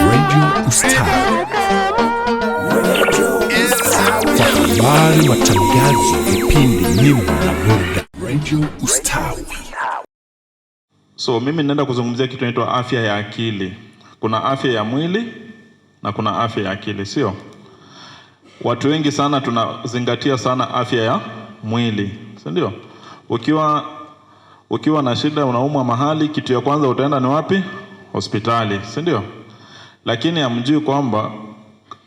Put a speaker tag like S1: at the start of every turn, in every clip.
S1: Radio Ustawi. Habari, matangazo, vipindi, nyimbo na burudani. Radio Ustawi.
S2: So mimi ninaenda kuzungumzia kitu inaitwa afya ya akili. Kuna afya ya mwili na kuna afya ya akili, sio? Watu wengi sana tunazingatia sana afya ya mwili, si ndio? Ukiwa na shida, unaumwa mahali, kitu ya kwanza utaenda ni wapi? Hospitali, si ndio? Lakini hamjui kwamba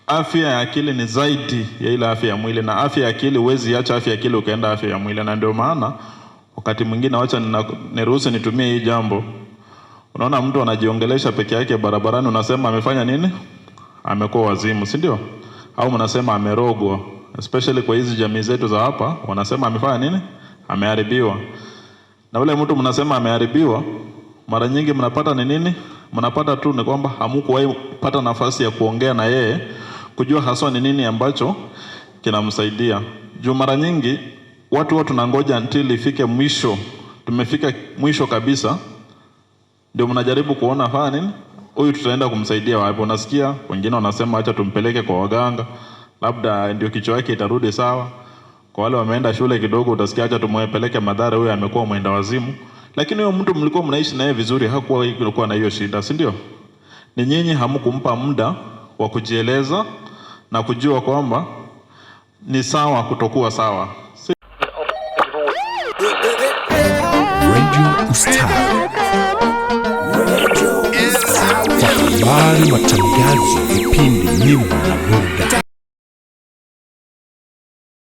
S2: afya ya akili ni zaidi ya ile afya ya mwili, na afya ya akili huwezi acha afya ya akili ukaenda afya ya mwili. Na ndio maana wakati mwingine, acha niruhusu nitumie hii jambo. Unaona mtu anajiongelesha peke yake barabarani, unasema amefanya nini? Amekuwa wazimu, si ndio? Au mnasema amerogwa. Especially kwa hizi jamii zetu za hapa, wanasema amefanya nini? Ameharibiwa. Na ule mtu mnasema ameharibiwa, mara nyingi mnapata ni nini? Mnapata tu ni kwamba hamkuwahi pata nafasi ya kuongea na yeye, kujua haswa ni nini ambacho kinamsaidia. Juu mara nyingi watu tunangoja until ifike mwisho. Tumefika mwisho kabisa, ndio mnajaribu kuona fanya nini? Huyu tutaenda kumsaidia wapi? Unasikia wengine wanasema acha tumpeleke kwa waganga, labda ndio kichwa yake itarudi sawa. Kwa wale wameenda shule kidogo, utasikia acha tumwepeleke Madhara, huyu amekuwa mwenda wazimu. Lakini huyo mtu mlikuwa mnaishi naye vizuri, hakuwa na hiyo shida, si ndio? Ni nyinyi hamkumpa muda wa kujieleza na kujua kwamba ni sawa kutokuwa sawa.
S1: Radio Ustawi. Habari, matangazo, vipindi, nyimbo na burudani.